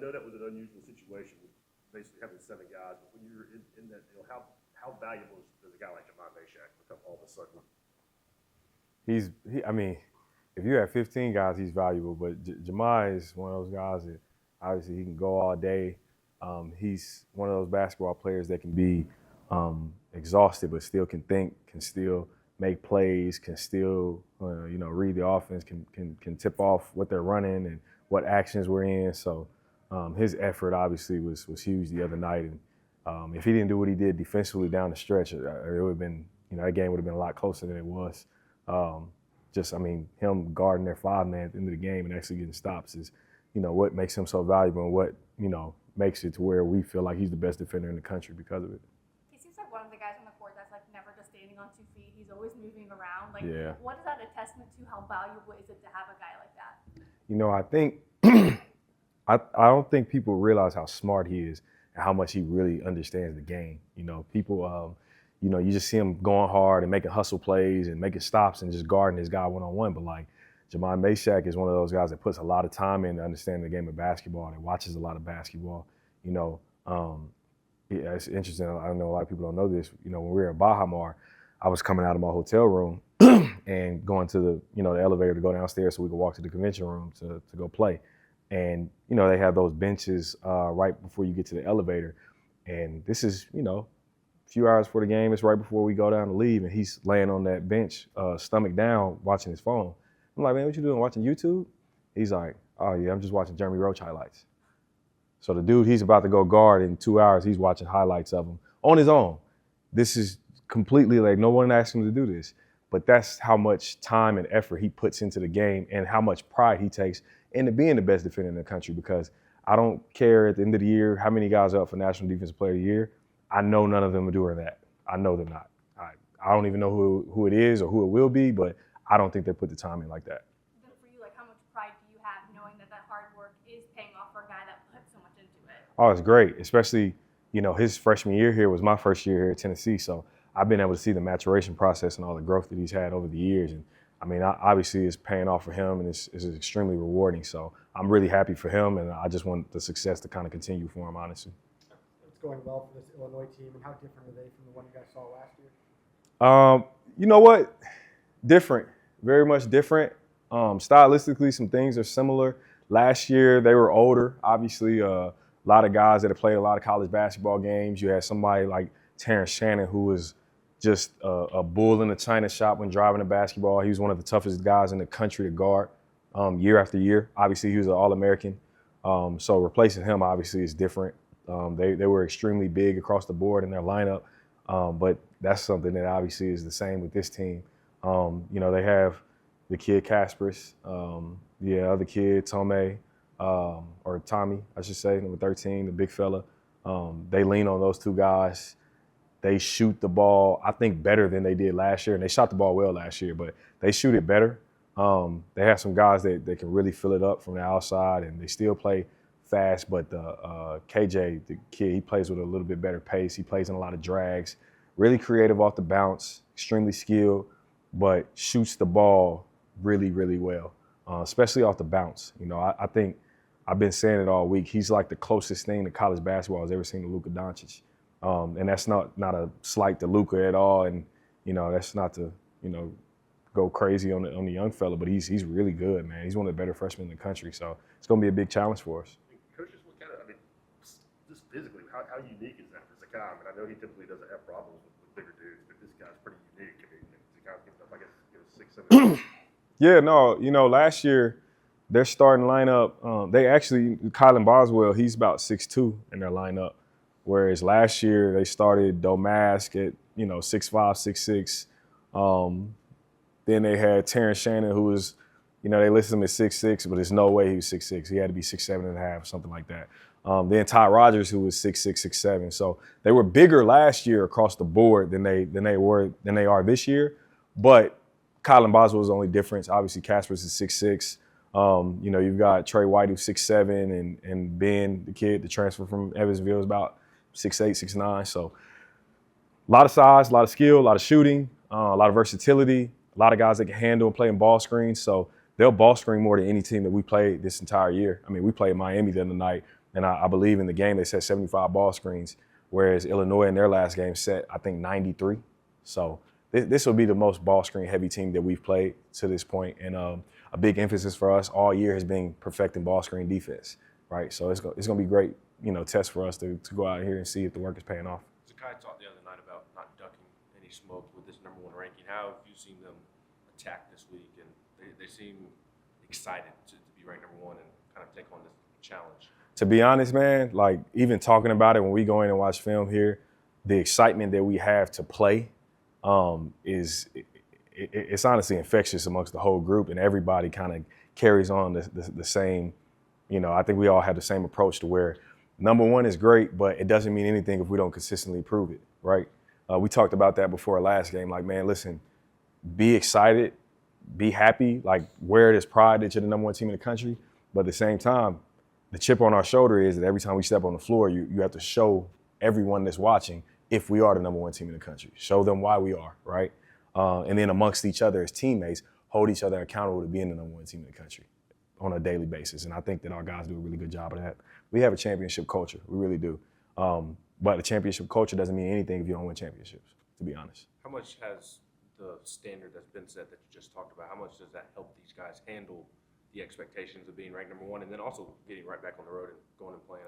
know that was an unusual situation with basically having 7 guys, but when you're in that deal, how valuable does a guy like Jamon Meshack become all of a sudden? I mean, if you have 15 guys, he's valuable. But Jamai is one of those guys that obviously he can go all day. He's one of those basketball players that can be exhausted, but still can think, can still make plays, can still read the offense, can tip off what they're running and what actions we're in. So his effort obviously was huge the other night. And if he didn't do what he did defensively down the stretch, it would have been that game would have been a lot closer than it was. Him guarding their 5-man at the end of the game and actually getting stops is, what makes him so valuable and what, makes it to where we feel like he's the best defender in the country because of it. He seems like one of the guys on the court that's never just standing on 2 feet. He's always moving around. Yeah. What is that a testament to? How valuable is it to have a guy like that? I think I don't think people realize how smart he is and how much he really understands the game. People you just see him going hard and making hustle plays and making stops and just guarding his guy one-on-one. But Jamon Meshack is one of those guys that puts a lot of time in to understand the game of basketball and watches a lot of basketball. It's interesting. I know a lot of people don't know this. When we were at Baha Mar, I was coming out of my hotel room and going to the elevator to go downstairs so we could walk to the convention room to go play. And they have those benches right before you get to the elevator. And this is a few hours before the game. It's right before we go down to leave, and he's laying on that bench, stomach down, watching his phone. I'm like, man, what you doing, watching YouTube? He's like, oh yeah, I'm just watching Jeremy Roach highlights. So the dude he's about to go guard in 2 hours, he's watching highlights of him on his own. This is completely no one asked him to do this, but that's how much time and effort he puts into the game and how much pride he takes into being the best defender in the country, because I don't care at the end of the year how many guys are up for National Defensive Player of the Year. I know none of them are doing that. I know they're not. I don't even know who it is or who it will be, but I don't think they put the time in like that. Then for you, how much pride do you have knowing that hard work is paying off for a guy that put so much into it? Oh, it's great. Especially, his freshman year here was my first year here at Tennessee. So I've been able to see the maturation process and all the growth that he's had over the years. And obviously it's paying off for him and it's extremely rewarding. So I'm really happy for him, and I just want the success to kind of continue for him, honestly. It's going well for this Illinois team, and how different are they from the one you guys saw last year? You know what? Different, very much different. Stylistically, some things are similar. Last year, they were older. Obviously, a lot of guys that have played a lot of college basketball games. You had somebody like Terrence Shannon, who was just a bull in the china shop when driving the basketball. He was one of the toughest guys in the country to guard year after year. Obviously, he was an All-American. So replacing him, obviously, is different. They were extremely big across the board in their lineup. But that's something that obviously is the same with this team. They have the kid Kasparis, other kid Tommy, I should say, number 13, the big fella. They lean on those two guys. They shoot the ball, I think, better than they did last year. And they shot the ball well last year, but they shoot it better. They have some guys that can really fill it up from the outside, and they still play fast. But KJ, the kid, he plays with a little bit better pace. He plays in a lot of drags, really creative off the bounce, extremely skilled, but shoots the ball really, really well, especially off the bounce. I think I've been saying it all week. He's like the closest thing to college basketball I've ever seen to Luka Doncic. And that's not a slight to Luka at all. And, that's not to, go crazy on the young fella, but he's really good, man. He's one of the better freshmen in the country. So it's going to be a big challenge for us. Coaches, what kind of, just physically, how unique is that for Zakai? I know he typically doesn't have problems with bigger dudes, but this guy's pretty unique. Zakai's giving up, 6'7". Yeah, no, last year, their starting lineup, they actually, Kylan Boswell, he's about 6'2" in their lineup. Whereas last year, they started Domask at, 6'5", 6'6". Then they had Terrence Shannon, who was, they listed him as 6'6", but there's no way he was 6'6". He had to be 6'7.5", something like that. Then Ty Rogers, who was 6'6", 6'7". So they were bigger last year across the board than they are this year. But Kylan Boswell was the only difference. Obviously, Kasparis is 6'6". You've got Trey White, who's 6'7", and Ben, the kid, the transfer from Evansville, is about 6'8", 6'9". So a lot of size, a lot of skill, a lot of shooting, a lot of versatility. A lot of guys that can handle and play in ball screens, so they'll ball screen more than any team that we played this entire year. We played Miami the other night. And I believe in the game they set 75 ball screens, whereas Illinois in their last game set, I think, 93. So this will be the most ball screen heavy team that we've played to this point. And a big emphasis for us all year has been perfecting ball screen defense, right? So it's going to be great, test for us to go out here and see if the work is paying off. Zakai talked the other night about not ducking any smoke with this number 1 ranking. How have you seen them attack this week? And they seem excited to be ranked number 1 and kind of take on this challenge. To be honest, man, like even talking about it when we go in and watch film here, the excitement that we have to play it's honestly infectious amongst the whole group, and everybody kind of carries on the same. I think we all have the same approach to where number 1 is great, but it doesn't mean anything if we don't consistently prove it, right? We talked about that before our last game. Like, man, listen, be excited, be happy, like wear this pride that you're the number 1 team in the country, but at the same time, the chip on our shoulder is that every time we step on the floor, you have to show everyone that's watching if we are the number 1 team in the country. Show them why we are, right? And then amongst each other as teammates, hold each other accountable to being the number 1 team in the country on a daily basis. And I think that our guys do a really good job of that. We have a championship culture. We really do. But a championship culture doesn't mean anything if you don't win championships, to be honest. How much has the standard that's been set that you just talked about, how much does that help these guys handle the expectations of being ranked number 1 and then also getting right back on the road and going and playing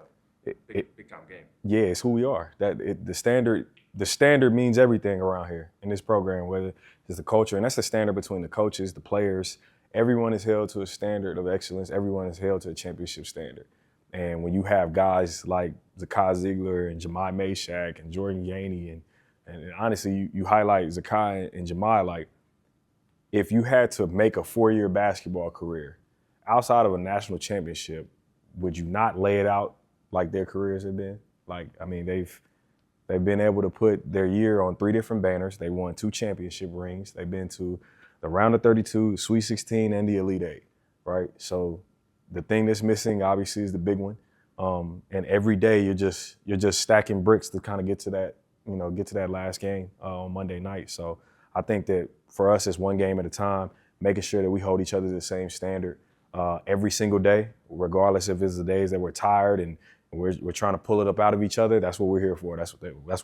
a big time game? Yeah, it's who we are. The standard means everything around here in this program, whether it's the culture, and that's the standard between the coaches, the players. Everyone is held to a standard of excellence. Everyone is held to a championship standard. And when you have guys like Zakai Ziegler and Jemai Meshack and Jordan Yaney, and honestly, you highlight Zakai and Jemai, like if you had to make a 4-year basketball career outside of a national championship, would you not lay it out like their careers have been? Like, I mean, they've been able to put their year on 3 different banners. They won 2 championship rings. They've been to the round of 32, Sweet 16, and the Elite 8, right? So the thing that's missing, obviously, is the big one. And every day you're just stacking bricks to kind of get to that last game on Monday night. So I think that for us, it's one game at a time, making sure that we hold each other to the same standard every single day, regardless if it's the days that we're tired and we're trying to pull it up out of each other. That's what we're here for. That's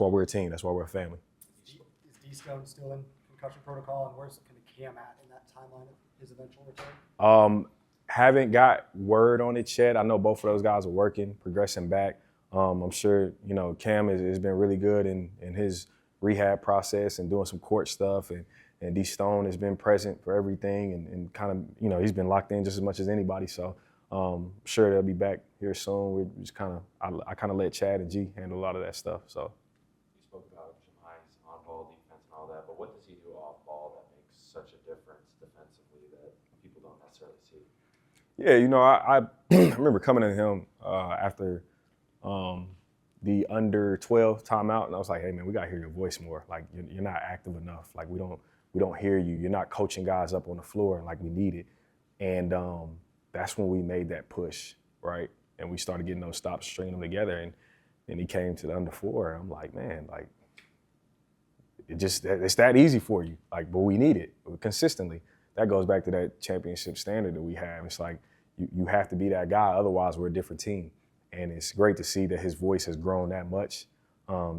why we're a team. That's why we're a family. Is D-Stone still in concussion protocol, and where's kind of Cam at in that timeline of his eventual return? Haven't got word on it yet. I know both of those guys are working, progressing back. I'm sure, Cam has been really good in his rehab process and doing some court stuff, and D-Stone has been present for everything and kind of, he's been locked in just as much as anybody. So I'm sure they'll be back here soon. We just I kind of let Chad and G handle a lot of that stuff. So You spoke about Jemai's on-ball defense and all that, but what does he do off-ball that makes such a difference defensively that people don't necessarily see? Yeah, I I remember coming to him after the under 12 timeout, and I was like, hey man, we gotta hear your voice more. Like you're not active enough. Like we don't hear you. You're not coaching guys up on the floor like we need it. And that's when we made that push, right? And we started getting those stops, stringing them together, and he came to the under 4, and I'm like, man, like it's that easy for you. Like, but we need it consistently. That goes back to that championship standard that we have. It's like you have to be that guy, otherwise we're a different team. And it's great to see that his voice has grown that much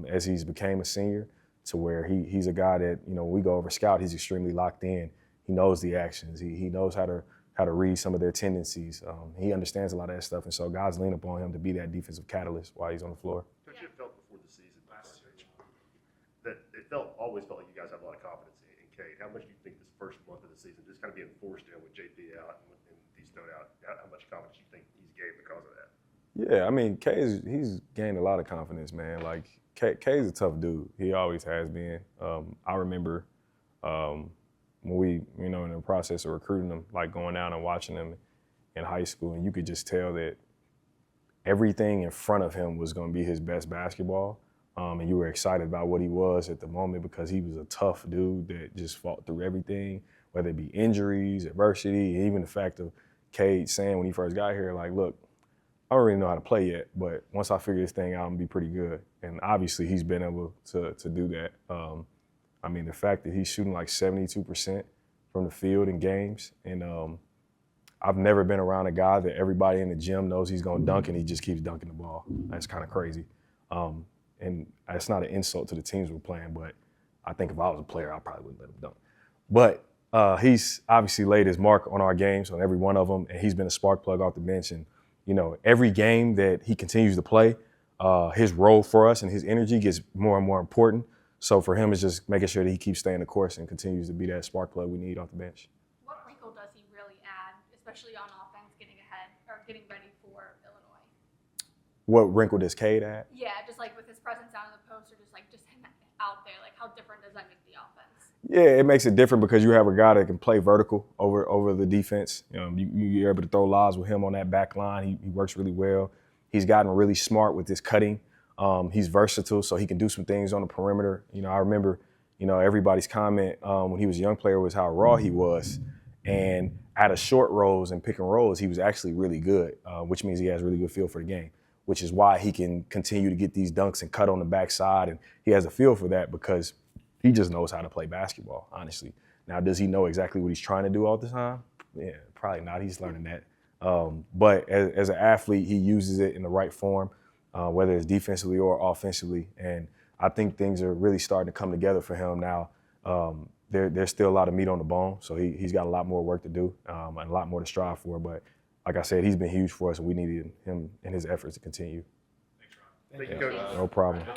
as he's became a senior, to where he's a guy that, when we go over scout, he's extremely locked in. He knows the actions. He knows how to read some of their tendencies. He understands a lot of that stuff, and so guys lean upon him to be that defensive catalyst while he's on the floor. Coach, it felt before the season that it always felt like you guys have a lot of confidence in Cade. How much do you think this first month of the season, just kind of being forced in with JP out and D-Stone out, how much confidence do you think he's gained because of that? Yeah, I mean, he's gained a lot of confidence, man. Like, K's a tough dude. He always has been. I remember when we, in the process of recruiting him, like going down and watching him in high school, and you could just tell that everything in front of him was going to be his best basketball. And you were excited about what he was at the moment because he was a tough dude that just fought through everything, whether it be injuries, adversity, and even the fact of Cade saying when he first got here, like, look, I don't really know how to play yet, but once I figure this thing out, I'm going to be pretty good. And obviously he's been able to do that. I mean, the fact that he's shooting like 72% from the field in games, and I've never been around a guy that everybody in the gym knows he's going to dunk and he just keeps dunking the ball. That's kind of crazy. And it's not an insult to the teams we're playing, but I think if I was a player, I probably wouldn't let him dunk. But he's obviously laid his mark on our games, on every one of them, and he's been a spark plug off the bench. And, you know, every game that he continues to play, his role for us and his energy gets more and more important. So for him, it's just making sure that he keeps staying the course and continues to be that spark plug we need off the bench. What wrinkle does he really add, especially on offense, getting ahead or getting ready for Illinois? What wrinkle does Cade add? Yeah, just like with his presence down in the post or just him out there, like how different does that make the offense? Yeah, it makes it different because you have a guy that can play vertical over the defense. You're able to throw lobs with him on that back line. He works really well. He's gotten really smart with his cutting. He's versatile, so he can do some things on the perimeter. You know, I remember, everybody's comment when he was a young player was how raw he was. And out of short rolls and pick and rolls, he was actually really good, which means he has a really good feel for the game, which is why he can continue to get these dunks and cut on the backside. And he has a feel for that because he just knows how to play basketball, honestly. Now, does he know exactly what he's trying to do all the time? Yeah, probably not. He's learning that. But as an athlete, he uses it in the right form, whether it's defensively or offensively. And I think things are really starting to come together for him now. There's still a lot of meat on the bone, so he's got a lot more work to do and a lot more to strive for. But like I said, he's been huge for us, and we needed him and his efforts to continue. Thank you, Coach. No problem.